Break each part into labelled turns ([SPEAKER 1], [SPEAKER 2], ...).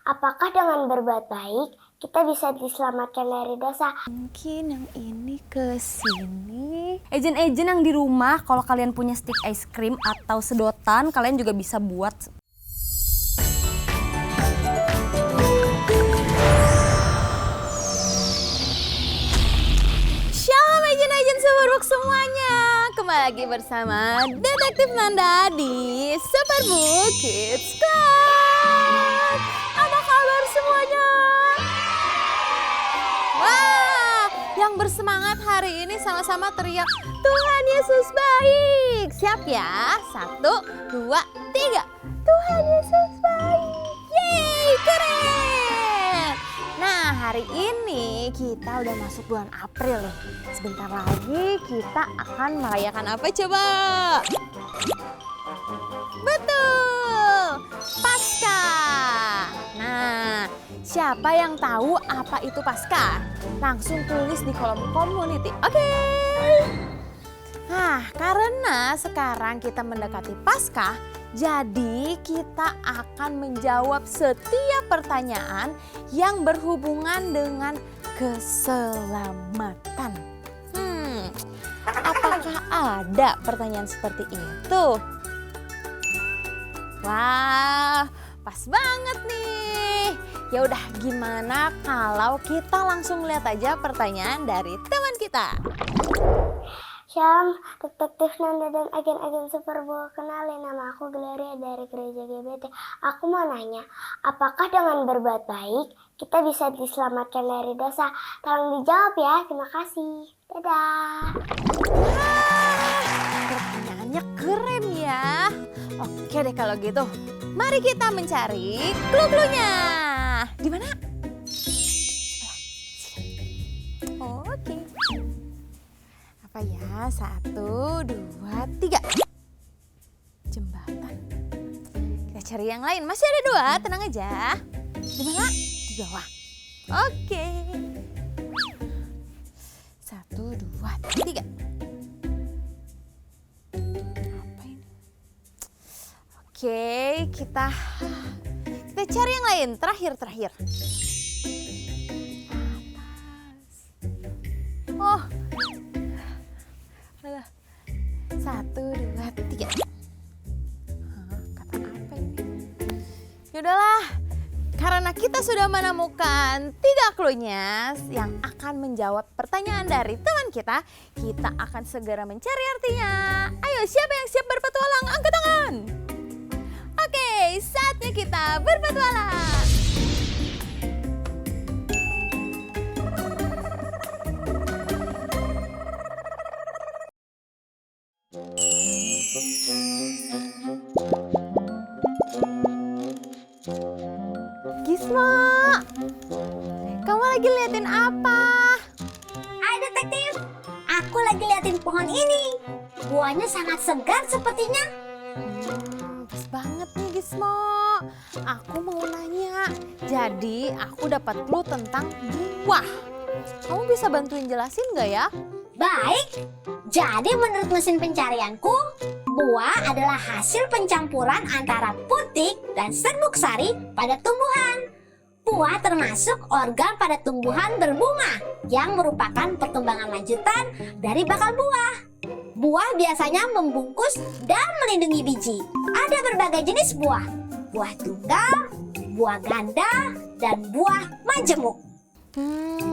[SPEAKER 1] Apakah dengan berbuat baik kita bisa diselamatkan dari dosa?
[SPEAKER 2] Mungkin yang ini ke sini. Ejen-ejen yang di rumah, kalau kalian punya stik ice cream atau sedotan, kalian juga bisa buat. Shalom ejen-ejen Superbook semuanya. Kembali lagi bersama Detektif Nanda di Superbook Kids Club. Apa kabar semuanya? Wah, yang bersemangat hari ini sama-sama teriak Tuhan Yesus baik. Siap ya? 1, 2, 3. Tuhan Yesus baik. Yeay, keren. Nah, hari ini kita udah masuk bulan April nih. Sebentar lagi kita akan merayakan apa coba? Betul, Paskah. Nah, siapa yang tahu apa itu Paskah? Langsung tulis di kolom community, oke? Nah, karena sekarang kita mendekati Paskah, jadi kita akan menjawab setiap pertanyaan yang berhubungan dengan keselamatan. Apakah ada pertanyaan seperti itu? Wah, pas banget nih. Ya udah, gimana kalau kita langsung lihat aja pertanyaan dari teman kita?
[SPEAKER 1] Shalom, Detektif Nanda dan agen-agen Superbook. Kenalin, nama aku Gloria dari Gereja GBT. Aku mau nanya, apakah dengan berbuat baik kita bisa diselamatkan dari dosa? Tolong dijawab ya, terima kasih. Dadah.
[SPEAKER 2] Pertanyaannya keren ya. Oke deh kalau gitu, mari kita mencari clue-cluenya. Di mana? Oke. Apa ya? 1, 2, 3. Jembatan. Kita cari yang lain. Masih ada 2, tenang aja. Di mana? Di bawah. Oke. 1, 2, 3. Apa ini? Oke, kita cari yang lain. Terakhir. Atas. Oh. 1, 2, 3. Kata apa ini? Yaudahlah, karena kita sudah menemukan 3 clue-nya yang akan menjawab pertanyaan dari teman kita akan segera mencari artinya. Ayo, siapa yang siap berpetualang? Angkat tangan. Oke, saatnya kita berpetualang. Gisma, kamu lagi liatin apa?
[SPEAKER 3] Hai detektif, aku lagi liatin pohon ini. Buahnya sangat segar sepertinya.
[SPEAKER 2] Pas banget nih Gismo. Aku mau nanya. Jadi aku dapat clue tentang buah. Kamu bisa bantuin jelasin gak ya?
[SPEAKER 3] Baik, jadi menurut mesin pencarianku, buah adalah hasil pencampuran antara putik dan serbuk sari pada tumbuhan. Buah termasuk organ pada tumbuhan berbunga yang merupakan perkembangan lanjutan dari bakal buah. Buah biasanya membungkus dan melindungi biji. Ada berbagai jenis buah. Buah tunggal, buah ganda, dan buah majemuk.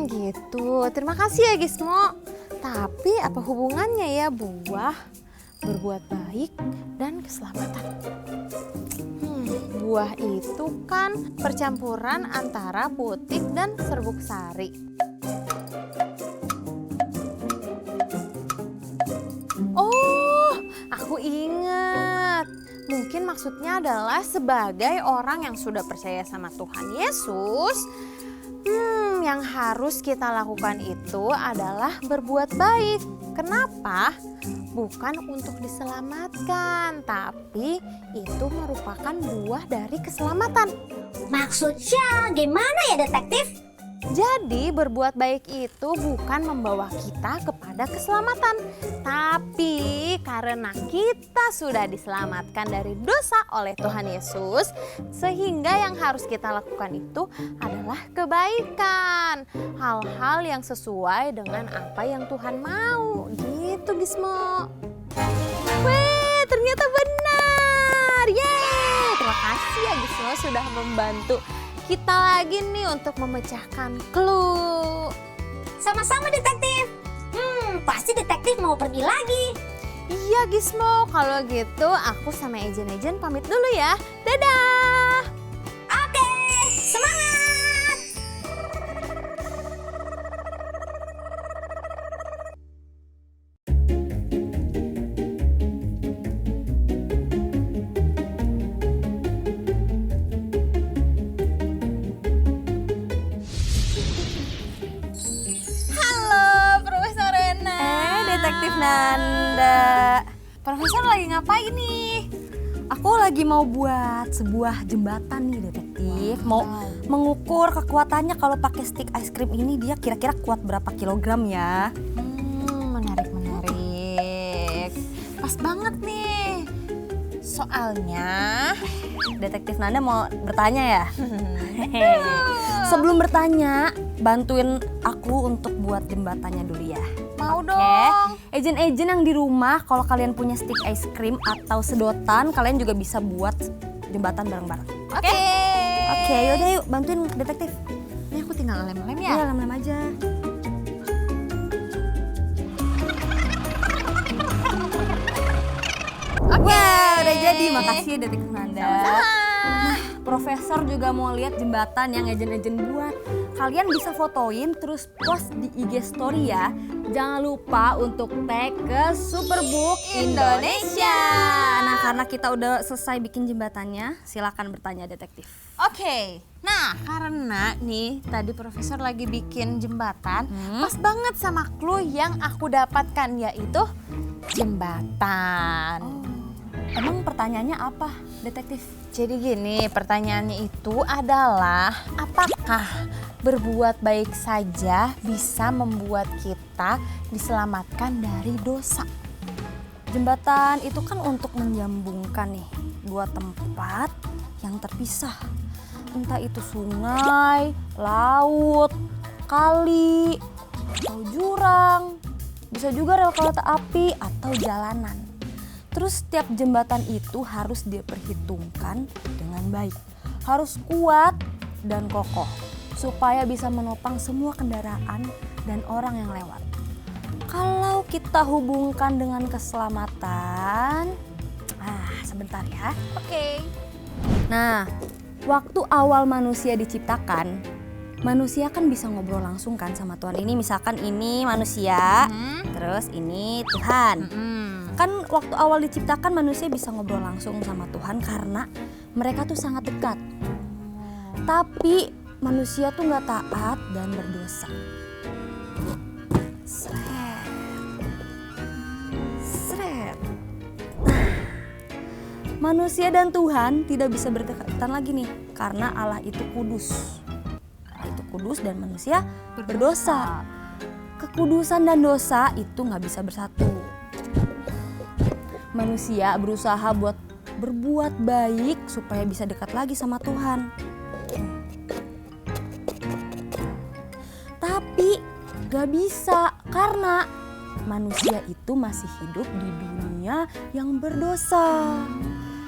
[SPEAKER 2] Gitu. Terima kasih ya Gismo. Tapi apa hubungannya ya buah, berbuat baik, dan keselamatan? Buah itu kan percampuran antara putik dan serbuk sari. Oh, aku ingat. Mungkin maksudnya adalah sebagai orang yang sudah percaya sama Tuhan Yesus, yang harus kita lakukan itu adalah berbuat baik. Kenapa? Bukan untuk diselamatkan, tapi itu merupakan buah dari keselamatan.
[SPEAKER 3] Maksudnya gimana ya detektif?
[SPEAKER 2] Jadi berbuat baik itu bukan membawa kita kepada keselamatan, tapi karena kita sudah diselamatkan dari dosa oleh Tuhan Yesus, sehingga yang harus kita lakukan itu adalah kebaikan, hal-hal yang sesuai dengan apa yang Tuhan mau. Gitu Gismo. Weh, ternyata benar. Yeay, terima kasih ya Gismo sudah membantu kita lagi nih untuk memecahkan clue.
[SPEAKER 3] Sama-sama detektif. Pasti detektif mau pergi lagi.
[SPEAKER 2] Iya Gismo, kalau gitu aku sama Ejen pamit dulu ya. Dadah.
[SPEAKER 3] Oke, semangat.
[SPEAKER 4] Detektif Nanda.
[SPEAKER 2] Profesor lagi ngapain nih?
[SPEAKER 4] Aku lagi mau buat sebuah jembatan nih detektif. Mau mengukur kekuatannya kalau pakai stick ice cream ini dia kira-kira kuat berapa kilogram ya.
[SPEAKER 2] Menarik. Pas banget nih. Soalnya
[SPEAKER 4] Detektif Nanda mau bertanya ya? Sebelum bertanya, bantuin aku untuk buat jembatannya dulu ya.
[SPEAKER 2] mau dong.
[SPEAKER 4] Ejen-ejen yang di rumah, kalau kalian punya stick ice cream atau sedotan, kalian juga bisa buat jembatan bareng-bareng. Oke, yaudah yuk bantuin detektif.
[SPEAKER 2] Ini aku tinggal lem-lem ya?
[SPEAKER 4] Iya, lem-lem aja. Wah, udah jadi. Makasih detektif Nanda. Nah, Profesor juga mau lihat jembatan yang ejen-ejen buat. Kalian bisa fotoin terus post di IG story ya. Jangan lupa untuk tag ke Superbook Indonesia. Nah, karena kita udah selesai bikin jembatannya, silakan bertanya detektif.
[SPEAKER 2] Oke, nah karena nih tadi Profesor lagi bikin jembatan, pas banget sama clue yang aku dapatkan, yaitu jembatan.
[SPEAKER 4] Emang pertanyaannya apa, detektif?
[SPEAKER 2] Jadi gini, pertanyaannya itu adalah apakah berbuat baik saja bisa membuat kita diselamatkan dari dosa?
[SPEAKER 4] Jembatan itu kan untuk menyambungkan nih dua tempat yang terpisah. Entah itu sungai, laut, kali, atau jurang. Bisa juga rel kereta api atau jalanan. Terus setiap jembatan itu harus diperhitungkan dengan baik. Harus kuat dan kokoh supaya bisa menopang semua kendaraan dan orang yang lewat. Kalau kita hubungkan dengan keselamatan, sebentar ya.
[SPEAKER 2] Oke.
[SPEAKER 4] Nah, waktu awal manusia diciptakan, manusia kan bisa ngobrol langsung kan sama Tuhan. Ini misalkan ini manusia, terus ini Tuhan. Kan waktu awal diciptakan manusia bisa ngobrol langsung sama Tuhan karena mereka tuh sangat dekat. Tapi manusia tuh gak taat dan berdosa. Sret. Manusia dan Tuhan tidak bisa berdekatan lagi nih karena Allah itu kudus. Allah itu kudus dan manusia berdosa. Kekudusan dan dosa itu gak bisa bersatu. Manusia berusaha buat berbuat baik supaya bisa dekat lagi sama Tuhan. Tapi gak bisa karena manusia itu masih hidup di dunia yang berdosa.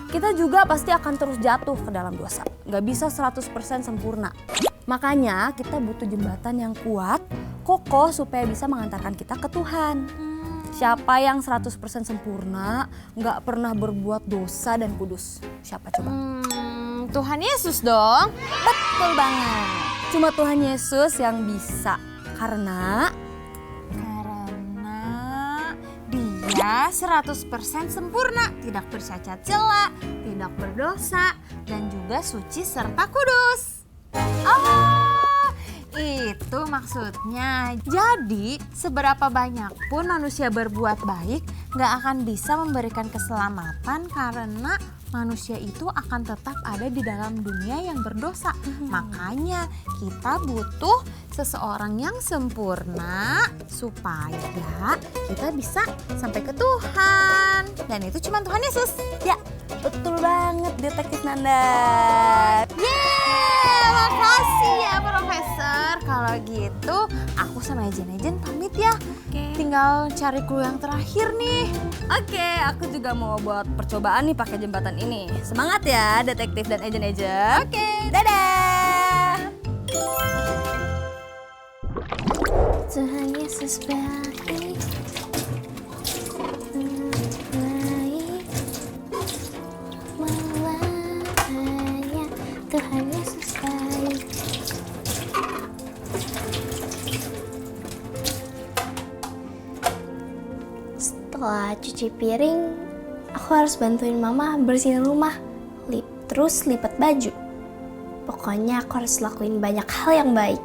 [SPEAKER 4] Kita juga pasti akan terus jatuh ke dalam dosa. Gak bisa 100% sempurna. Makanya kita butuh jembatan yang kuat, kokoh supaya bisa mengantarkan kita ke Tuhan. Siapa yang 100% sempurna, gak pernah berbuat dosa dan kudus? Siapa coba?
[SPEAKER 2] Tuhan Yesus dong.
[SPEAKER 4] Betul banget. Cuma Tuhan Yesus yang bisa. Karena
[SPEAKER 2] Dia 100% sempurna, tidak bercacat celah, tidak berdosa, dan juga suci serta kudus. Oh, itu maksudnya. Jadi, seberapa banyak pun manusia berbuat baik, gak akan bisa memberikan keselamatan karena manusia itu akan tetap ada di dalam dunia yang berdosa. Makanya kita butuh seseorang yang sempurna supaya kita bisa sampai ke Tuhan. Dan itu cuma Tuhan Yesus.
[SPEAKER 4] Ya, betul banget Detektif Nanda.
[SPEAKER 2] Yeay, makasih ya Profesor. Kalau gitu aku sama Ejen pamit ya. Tinggal cari clue yang terakhir nih.
[SPEAKER 4] Oke, aku juga mau buat percobaan nih pakai jembatan ini. Semangat ya Detektif dan Ejen. Oke, dadah.
[SPEAKER 1] Tuhan Yesus baik, melayani Tuhan Yesus baik. Setelah cuci piring, aku harus bantuin mama bersihin rumah, terus lipat baju. Pokoknya aku harus lakuin banyak hal yang baik.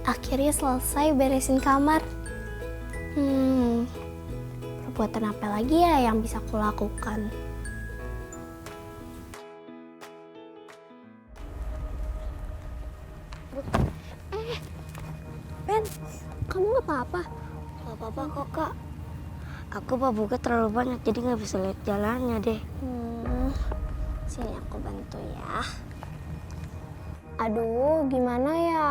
[SPEAKER 1] Akhirnya selesai beresin kamar. Perbuatan apa lagi ya yang bisa aku lakukan? Ben, kamu nggak apa-apa? Nggak apa-apa kok, Kak. Aku babuknya terlalu banyak, jadi nggak bisa lihat jalannya deh. Sini aku bantu ya. Aduh, gimana ya?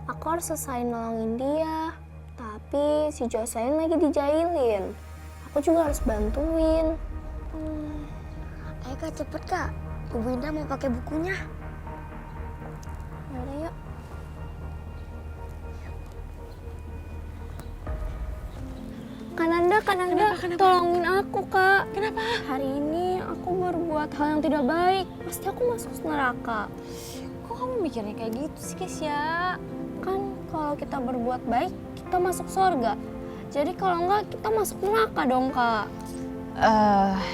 [SPEAKER 1] Aku harus selesai nolongin dia. Tapi si Jocelyn lagi dijailin. Aku juga harus bantuin. Ayo Kak, cepet Kak. Ibu Indah mau pakai bukunya. Yaudah yuk. Kananda, tolongin aku Kak. Kenapa? Hari ini aku berbuat hal yang tidak baik. Pasti aku masuk neraka.
[SPEAKER 2] Kok kamu mikirnya kayak gitu sih Kesya?
[SPEAKER 1] Kan kalau kita berbuat baik, kita masuk surga. Jadi kalau enggak, kita masuk neraka dong Kak.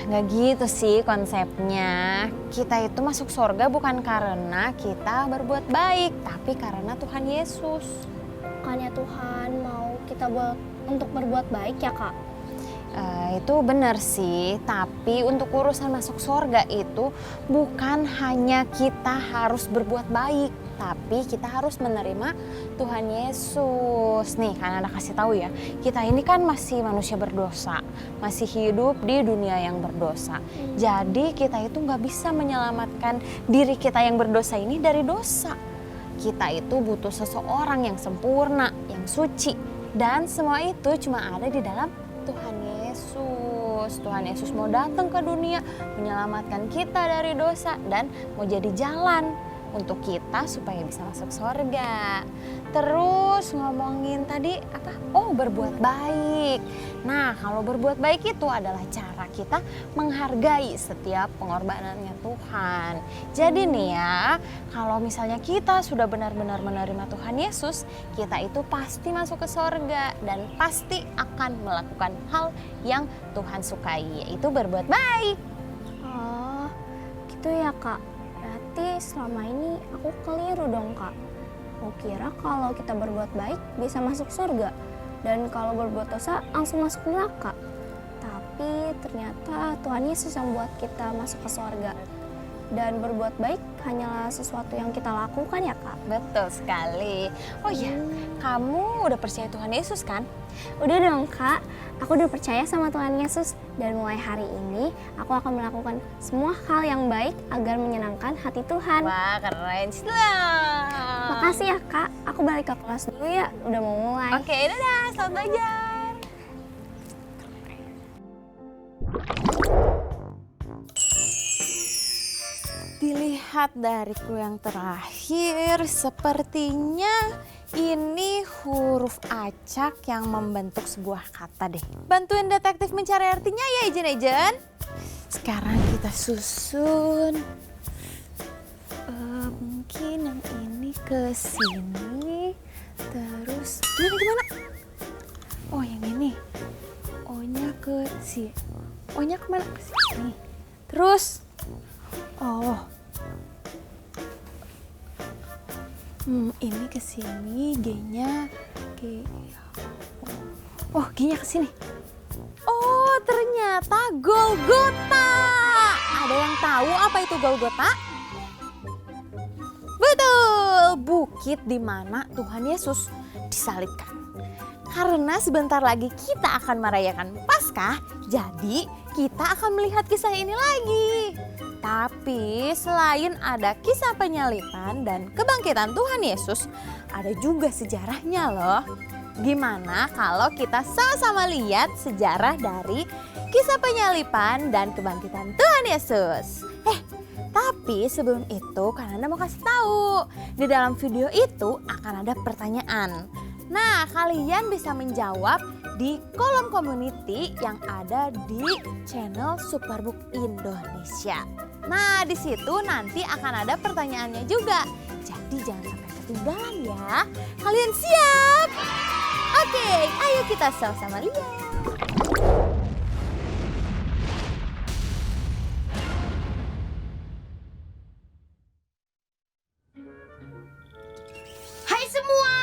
[SPEAKER 2] Nggak gitu sih konsepnya. Kita itu masuk surga bukan karena kita berbuat baik, tapi karena Tuhan Yesus.
[SPEAKER 1] Bukannya Tuhan mau kita untuk berbuat baik ya Kak?
[SPEAKER 2] Itu benar sih, tapi untuk urusan masuk surga itu bukan hanya kita harus berbuat baik, tapi kita harus menerima Tuhan Yesus. Nih kan Anda kasih tahu ya, kita ini kan masih manusia berdosa, masih hidup di dunia yang berdosa. Jadi kita itu nggak bisa menyelamatkan diri kita yang berdosa ini dari dosa. Kita itu butuh seseorang yang sempurna, yang suci, dan semua itu cuma ada di dalam Tuhan Yesus. Tuhan Yesus mau datang ke dunia, menyelamatkan kita dari dosa dan mau jadi jalan untuk kita supaya bisa masuk surga. Terus ngomongin tadi apa? Oh, berbuat baik. Nah, kalau berbuat baik itu adalah cara kita menghargai setiap pengorbanannya Tuhan. Jadi nih ya, kalau misalnya kita sudah benar-benar menerima Tuhan Yesus, kita itu pasti masuk ke surga dan pasti akan melakukan hal yang Tuhan sukai, yaitu berbuat baik.
[SPEAKER 1] Oh, gitu ya Kak. Berarti selama ini aku keliru dong Kak. Aku kira kalau kita berbuat baik bisa masuk surga. Dan kalau berbuat dosa langsung masuk neraka. Tapi ternyata Tuhan Yesus yang buat kita masuk ke surga. Dan berbuat baik hanyalah sesuatu yang kita lakukan ya Kak.
[SPEAKER 2] Betul sekali. Oh iya, kamu udah percaya Tuhan Yesus kan?
[SPEAKER 1] Udah dong Kak, aku udah percaya sama Tuhan Yesus. Dan mulai hari ini aku akan melakukan semua hal yang baik agar menyenangkan hati Tuhan.
[SPEAKER 2] Wah, keren.
[SPEAKER 1] Makasih ya Kak, aku balik ke kelas dulu ya, udah mau mulai.
[SPEAKER 2] Oke, dadah, selamat belajar. Dilihat dari clue yang terakhir, sepertinya Ini huruf acak yang membentuk sebuah kata deh. Bantuin detektif mencari artinya ya Ijen. Sekarang kita susun. Mungkin yang ini ke sini. Terus gimana? Oh yang ini. O-nya ke sini. O-nya kemana? Ke sini. Terus. Oh. Ini ke sini, G-nya G. Oh, G-nya ke sini. Oh, ternyata Golgota. Ada yang tahu apa itu Golgota? Betul, bukit di mana Tuhan Yesus disalibkan. Karena sebentar lagi kita akan merayakan Paskah, jadi kita akan melihat kisah ini lagi. Tapi selain ada kisah penyaliban dan kebangkitan Tuhan Yesus, ada juga sejarahnya loh. Gimana kalau kita sama-sama lihat sejarah dari kisah penyaliban dan kebangkitan Tuhan Yesus? Tapi sebelum itu Kananda mau kasih tahu, di dalam video itu akan ada pertanyaan. Nah, kalian bisa menjawab di kolom community yang ada di channel Superbook Indonesia. Nah, di situ nanti akan ada pertanyaannya juga. Jadi jangan sampai ketinggalan ya. Kalian siap? Oke, ayo kita sama-sama lihat.
[SPEAKER 3] Hai semua,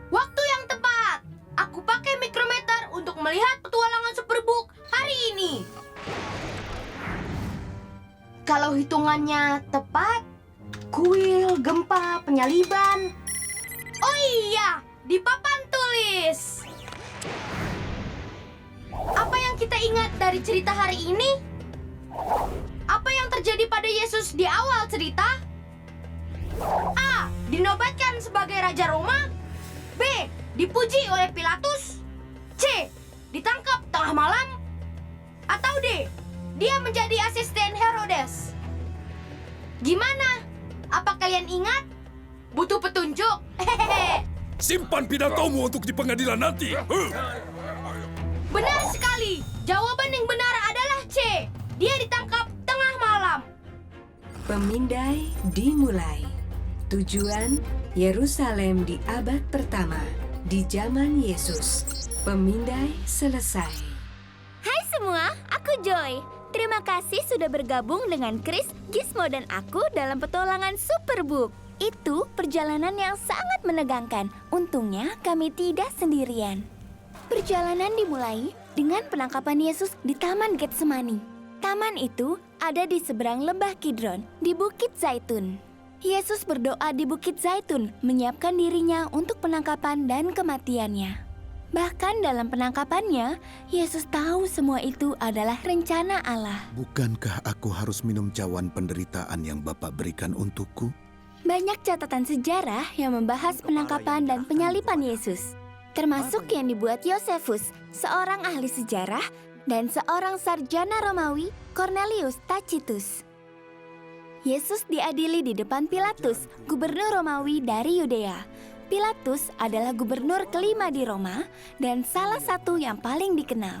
[SPEAKER 3] waktu yang tepat. Aku pakai mikrometer untuk melihat petualangan Superbook hari ini. Kalau hitungannya tepat, kuil, gempa, penyaliban. Oh iya, di papan tulis. Apa yang kita ingat dari cerita hari ini? Apa yang terjadi pada Yesus di awal cerita? A. Dinobatkan sebagai Raja Roma. B. Dipuji oleh Pilatus. C. Ditangkap tengah malam. Atau D. Dia menjadi asisten Herodes. Gimana? Apa kalian ingat? Butuh petunjuk? Hehehe.
[SPEAKER 5] Simpan pidatomu untuk di pengadilan nanti.
[SPEAKER 3] Benar sekali. Jawaban yang benar adalah C. Dia ditangkap tengah malam.
[SPEAKER 6] Pemindai dimulai. Tujuan Yerusalem di abad pertama di zaman Yesus. Pemindai selesai.
[SPEAKER 7] Hai semua, aku Joy. Terima kasih sudah bergabung dengan Chris, Gizmo, dan aku dalam petualangan Superbook. Itu perjalanan yang sangat menegangkan. Untungnya kami tidak sendirian. Perjalanan dimulai dengan penangkapan Yesus di Taman Getsemani. Taman itu ada di seberang lembah Kidron di Bukit Zaitun. Yesus berdoa di Bukit Zaitun, menyiapkan dirinya untuk penangkapan dan kematiannya. Bahkan dalam penangkapannya, Yesus tahu semua itu adalah rencana Allah.
[SPEAKER 8] Bukankah aku harus minum cawan penderitaan yang Bapa berikan untukku?
[SPEAKER 7] Banyak catatan sejarah yang membahas penangkapan dan penyaliban Yesus, termasuk yang dibuat Yosefus, seorang ahli sejarah, dan seorang sarjana Romawi, Cornelius Tacitus. Yesus diadili di depan Pilatus, gubernur Romawi dari Yudea. Pilatus adalah gubernur kelima di Roma dan salah satu yang paling dikenal.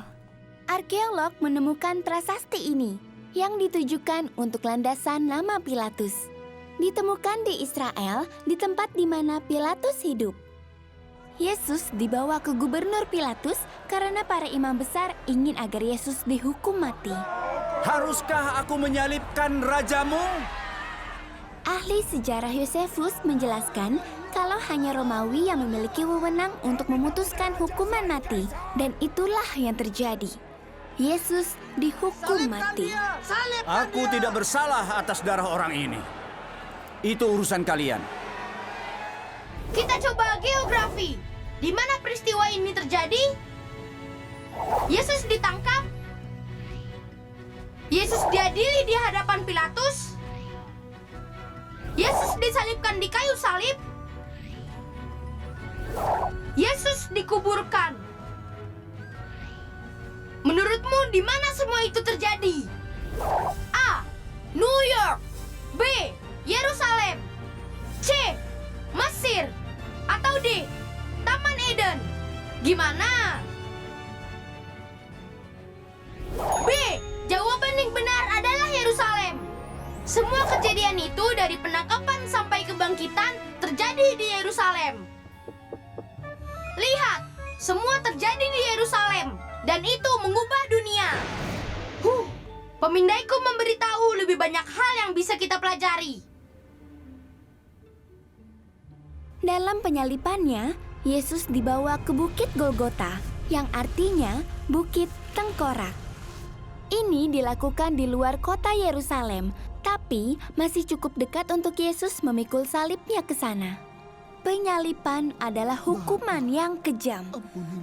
[SPEAKER 7] Arkeolog menemukan prasasti ini yang ditujukan untuk landasan nama Pilatus. Ditemukan di Israel, di tempat di mana Pilatus hidup. Yesus dibawa ke gubernur Pilatus karena para imam besar ingin agar Yesus dihukum mati.
[SPEAKER 9] Haruskah aku menyalibkan rajamu?
[SPEAKER 7] Ahli sejarah Yosefus menjelaskan kalau hanya Romawi yang memiliki wewenang untuk memutuskan hukuman mati, dan itulah yang terjadi. Yesus dihukum mati.
[SPEAKER 9] Aku tidak bersalah atas darah orang ini. Itu urusan kalian.
[SPEAKER 3] Kita coba geografi. Di mana peristiwa ini terjadi? Yesus ditangkap. Yesus diadili di hadapan Pilatus. Yesus disalibkan di kayu salib. Yesus dikuburkan. Menurutmu di mana semua itu terjadi? A. New York. B. Yerusalem. C. Mesir. Atau D.
[SPEAKER 10] dari penangkapan sampai kebangkitan terjadi di Yerusalem. Lihat, semua terjadi di Yerusalem dan itu mengubah dunia. Pemindaiku memberitahu lebih banyak hal yang bisa kita pelajari.
[SPEAKER 7] Dalam penyalipannya, Yesus dibawa ke Bukit Golgota, yang artinya Bukit Tengkorak. Ini dilakukan di luar kota Yerusalem, tapi masih cukup dekat untuk Yesus memikul salibnya ke sana. Penyalipan adalah hukuman yang kejam.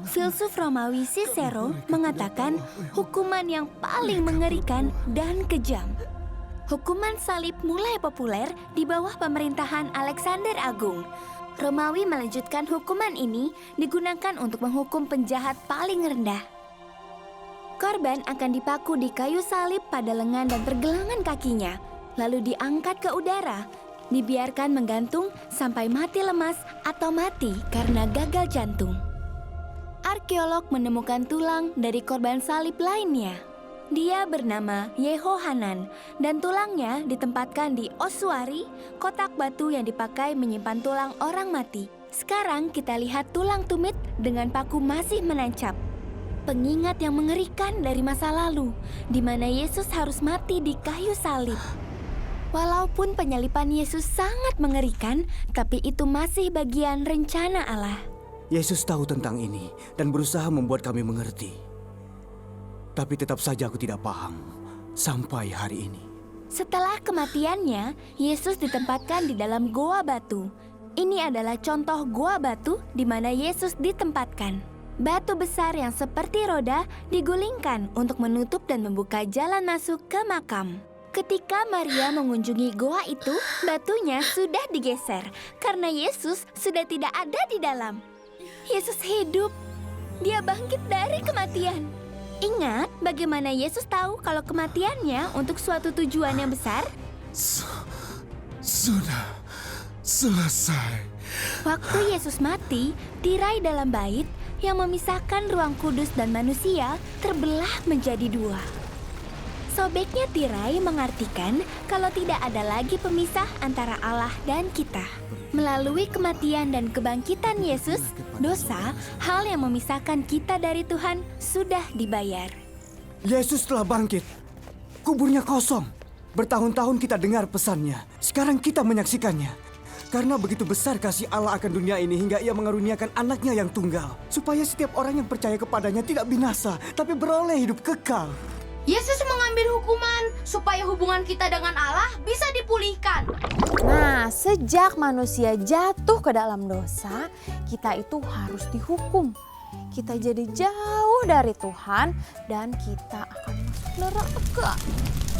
[SPEAKER 7] Filsuf Romawi Cicero mengatakan hukuman yang paling mengerikan dan kejam. Hukuman salib mulai populer di bawah pemerintahan Alexander Agung. Romawi melanjutkan hukuman ini digunakan untuk menghukum penjahat paling rendah. Korban akan dipaku di kayu salib pada lengan dan pergelangan kakinya, lalu diangkat ke udara, dibiarkan menggantung sampai mati lemas atau mati karena gagal jantung. Arkeolog menemukan tulang dari korban salib lainnya. Dia bernama Yehohanan dan tulangnya ditempatkan di ossuary, kotak batu yang dipakai menyimpan tulang orang mati. Sekarang kita lihat tulang tumit dengan paku masih menancap. Pengingat yang mengerikan dari masa lalu, di mana Yesus harus mati di kayu salib. Walaupun penyalipan Yesus sangat mengerikan, tapi itu masih bagian rencana Allah.
[SPEAKER 9] Yesus tahu tentang ini dan berusaha membuat kami mengerti. Tapi tetap saja aku tidak paham sampai hari ini.
[SPEAKER 7] Setelah kematiannya, Yesus ditempatkan di dalam goa batu. Ini adalah contoh goa batu di mana Yesus ditempatkan. Batu besar yang seperti roda digulingkan untuk menutup dan membuka jalan masuk ke makam. Ketika Maria mengunjungi goa itu, batunya sudah digeser karena Yesus sudah tidak ada di dalam. Yesus hidup. Dia bangkit dari kematian. Ingat bagaimana Yesus tahu kalau kematiannya untuk suatu tujuan yang besar?
[SPEAKER 5] Sudah selesai.
[SPEAKER 7] Waktu Yesus mati, tirai dalam bait yang memisahkan ruang kudus dan manusia terbelah menjadi dua. Sobeknya tirai mengartikan kalau tidak ada lagi pemisah antara Allah dan kita. Melalui kematian dan kebangkitan Yesus, dosa, hal yang memisahkan kita dari Tuhan, sudah dibayar.
[SPEAKER 9] Yesus telah bangkit. Kuburnya kosong. Bertahun-tahun kita dengar pesannya. Sekarang kita menyaksikannya. Karena begitu besar kasih Allah akan dunia ini hingga ia mengaruniakan anaknya yang tunggal. Supaya setiap orang yang percaya kepadanya tidak binasa, tapi beroleh hidup kekal.
[SPEAKER 10] Yesus mengambil hukuman supaya hubungan kita dengan Allah bisa dipulihkan.
[SPEAKER 2] Nah, sejak manusia jatuh ke dalam dosa, kita itu harus dihukum. Kita jadi jauh dari Tuhan dan kita akan masuk neraka.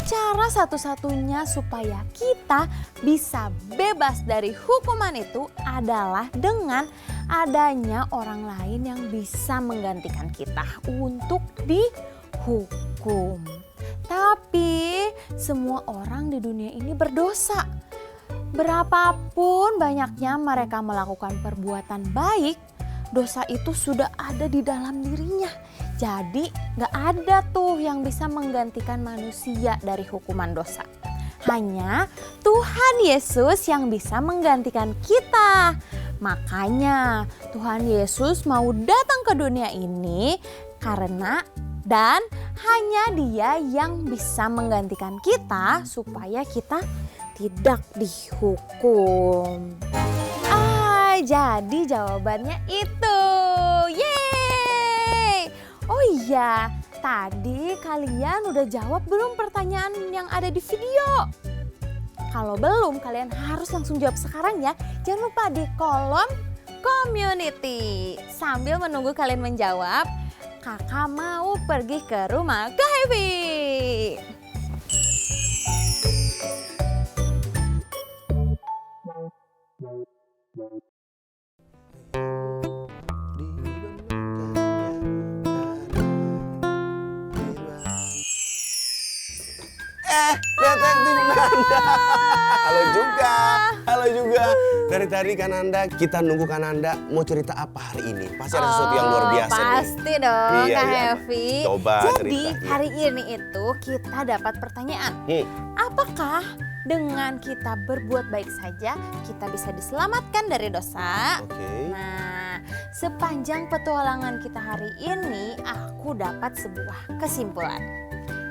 [SPEAKER 2] Cara satu-satunya supaya kita bisa bebas dari hukuman itu adalah dengan adanya orang lain yang bisa menggantikan kita untuk dihukum. Tapi semua orang di dunia ini berdosa. Berapapun banyaknya mereka melakukan perbuatan baik, dosa itu sudah ada di dalam dirinya. Jadi gak ada tuh yang bisa menggantikan manusia dari hukuman dosa. Hanya Tuhan Yesus yang bisa menggantikan kita. Makanya Tuhan Yesus mau datang ke dunia ini dan hanya Dia yang bisa menggantikan kita supaya kita tidak dihukum. Jadi jawabannya itu. Yeay! Oh iya, tadi kalian udah jawab belum pertanyaan yang ada di video? Kalau belum, kalian harus langsung jawab sekarang ya. Jangan lupa di kolom community. Sambil menunggu kalian menjawab, Kakak mau pergi ke rumah Kak Hevi.
[SPEAKER 11] Detektif Nanda. Halo juga. Halo juga. Dari tadi kan Nanda, kita nunggu kan Nanda mau cerita apa hari ini. Pasti ada sesuatu yang luar biasa nih.
[SPEAKER 2] Pasti dong Kak Hevi.
[SPEAKER 11] Coba
[SPEAKER 2] Jadi
[SPEAKER 11] cerita,
[SPEAKER 2] hari ini itu kita dapat pertanyaan. Apakah dengan kita berbuat baik saja kita bisa diselamatkan dari dosa.
[SPEAKER 11] Oke.
[SPEAKER 2] Nah, sepanjang petualangan kita hari ini aku dapat sebuah kesimpulan.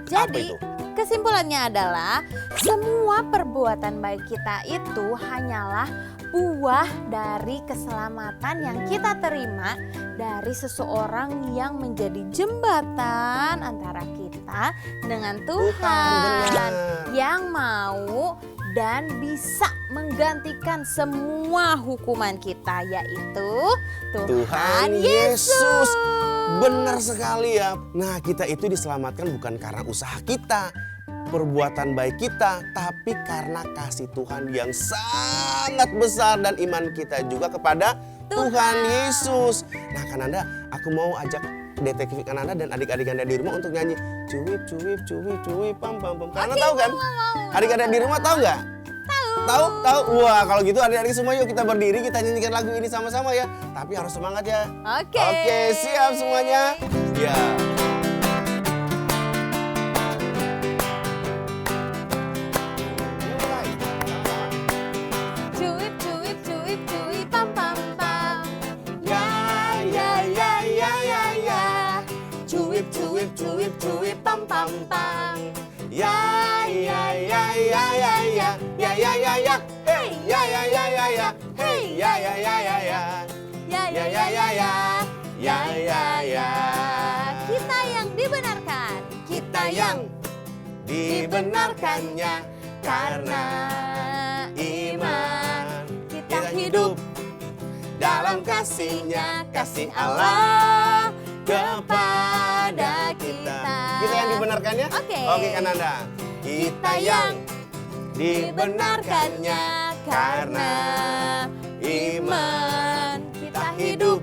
[SPEAKER 2] Jadi, kesimpulannya adalah semua perbuatan baik kita itu hanyalah buah dari keselamatan yang kita terima dari seseorang yang menjadi jembatan antara kita dengan Tuhan yang mau dan bisa menggantikan semua hukuman kita, yaitu Tuhan Yesus.
[SPEAKER 11] Benar sekali ya. Nah, kita itu diselamatkan bukan karena usaha kita, perbuatan baik kita, tapi karena kasih Tuhan yang sangat besar dan iman kita juga kepada Tuhan Yesus. Nah, Kananda, aku mau ajak detektif Kananda dan adik-adik Anda di rumah untuk nyanyi cuwip cuwip cuwip cuwip pam pam pam. Kananda tahu kan? Adik-adik di rumah tahu nggak? Tahu? Tahu? Wah, kalau gitu adik-adik semua yuk kita berdiri, kita nyanyikan lagu ini sama-sama ya. Tapi harus semangat ya. Oke, siap semuanya? Ya.
[SPEAKER 2] Cuwip cuwip cuwip cuwip pam pam pam.
[SPEAKER 11] Ya ya ya ya ya ya. Cuwip cuwip cuwip cuwip pam pam pam. Ya ya ya ya ya ya. Ya ya ya ya. Hey ya ya ya ya ya. Hey ya ya ya ya ya.
[SPEAKER 2] Ya
[SPEAKER 11] Ya ya ya ya. Ya ya ya.
[SPEAKER 2] Kita yang dibenarkan.
[SPEAKER 11] Kita yang dibenarkannya karena iman kita hidup dalam kasih-Nya, kasih Allah kepada kita. Kita yang dibenarkannya? Oke, Kananda. Kita yang dibenarkannya karena iman kita hidup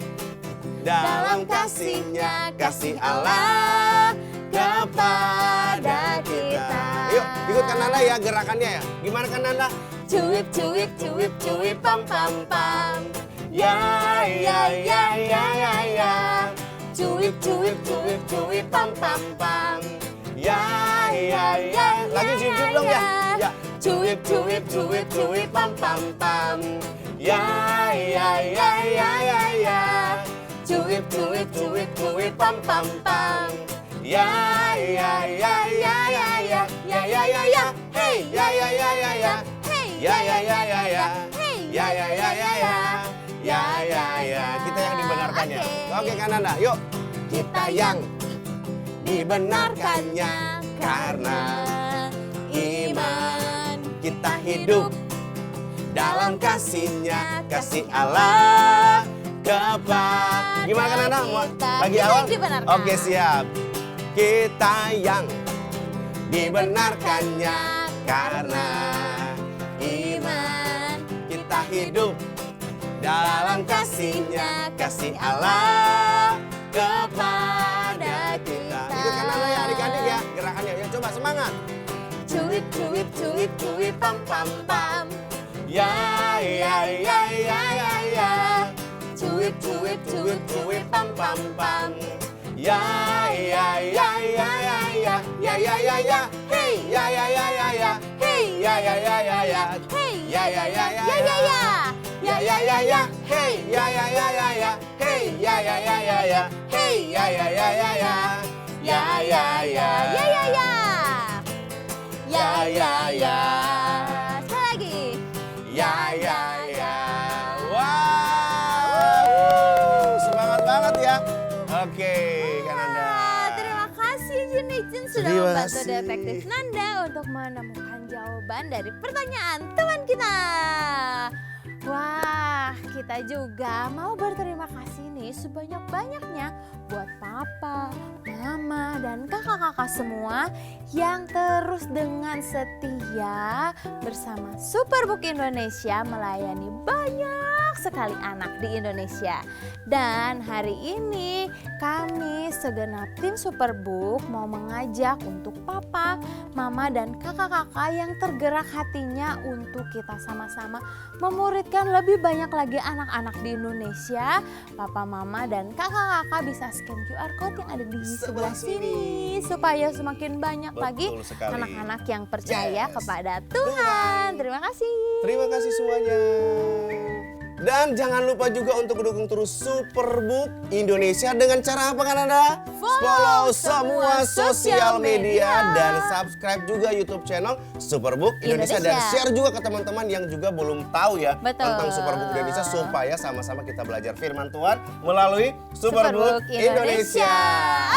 [SPEAKER 11] dalam kasih-Nya, kasih Allah kepada kita. Yuk, ikut Kananda ya gerakannya ya. Gimana Kananda? Cuwip cuwip cuwip cuwip pam pam pam. Ya ya ya ya ya ya. Cuwip cuwip cuwip cuwip pam pam pam. Ya ya ya. Lagi cuwip dong ya. Ya. Cuwip cuwip cuwip cuwip pam pam pam. Ya ya ya ya ya ya. Cuwip cuwip cuwip cuwip pam pam pam. Ya ya ya ya ya ya. Ya ya ya ya. Hey ya ya ya ya ya. Ya ya ya ya ya. Ya ya ya ya ya. Ya ya ya. Kita yang dibenarkannya. Oke Kananda, yuk. Kita yang dibenarkannya karena iman kita hidup dalam kasih-Nya, kasih Allah kepada. Gimana Kananda? Lagi awal? Oke, siap. Kita yang dibenarkannya karena iman kita hidup dalam kasih-Nya, kasih Allah kepada kita. Ikut Kananda ya adik-adik ya gerakannya. Ya coba semangat. Cuwip cuwip cuwip cuwip pam pam pam. Ya ya ya ya ya ya. Cuwip cuwip cuwip cuwip pam pam pam. Ya ya ya ya ya ya. Ya ya ya ya. Hey ya ya ya ya ya. Hey ya ya ya ya ya. Hey ya ya ya ya ya ya. Ya ya ya ya. Hey ya ya ya ya ya. Hey ya ya ya ya ya. Hey ya ya ya ya ya. Ya ya ya.
[SPEAKER 2] Ya ya ya.
[SPEAKER 11] Ya ya ya.
[SPEAKER 2] Sekali lagi.
[SPEAKER 11] Ya ya ya. Wow. Semangat banget ya. Oke, Kananda.
[SPEAKER 2] Terima kasih Junijun sudah
[SPEAKER 11] Terima
[SPEAKER 2] membantu
[SPEAKER 11] kasih.
[SPEAKER 2] detektif Nanda untuk menemukan jawaban dari pertanyaan teman kita. Wah, kita juga mau berterima kasih nih sebanyak-banyaknya buat papa, mama, dan kakak-kakak semua yang terus dengan setia bersama Superbook Indonesia melayani banyak banyak sekali anak di Indonesia. Dan hari ini kami segenap tim Superbook mau mengajak untuk papa, mama, dan kakak-kakak yang tergerak hatinya untuk kita sama-sama memuridkan lebih banyak lagi anak-anak di Indonesia. Papa, mama, dan kakak-kakak bisa scan QR Code yang ada di sebelah sini supaya semakin banyak lagi anak-anak yang percaya kepada Tuhan. Terima kasih.
[SPEAKER 11] Terima kasih semuanya. Dan jangan lupa juga untuk dukung terus Superbook Indonesia dengan cara apa kan Anda? Follow semua sosial media dan subscribe juga YouTube channel Superbook Indonesia. Dan share juga ke teman-teman yang juga belum tahu ya tentang Superbook Indonesia supaya sama-sama kita belajar firman Tuhan melalui Superbook Indonesia.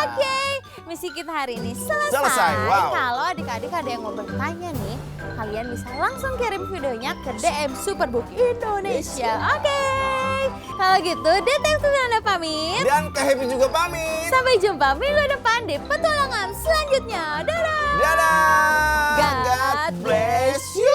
[SPEAKER 2] Oke, misi kita hari ini selesai.
[SPEAKER 11] Wow.
[SPEAKER 2] Kalau adik-adik ada yang mau bertanya nih, kalian bisa langsung kirim videonya ke DM Superbook Indonesia. Oke, kalau gitu Detektif Nanda pamit.
[SPEAKER 11] Dan Kak Happy juga pamit.
[SPEAKER 2] Sampai jumpa minggu depan di petualangan selanjutnya. Dadah.
[SPEAKER 11] Dadah.
[SPEAKER 2] God bless you.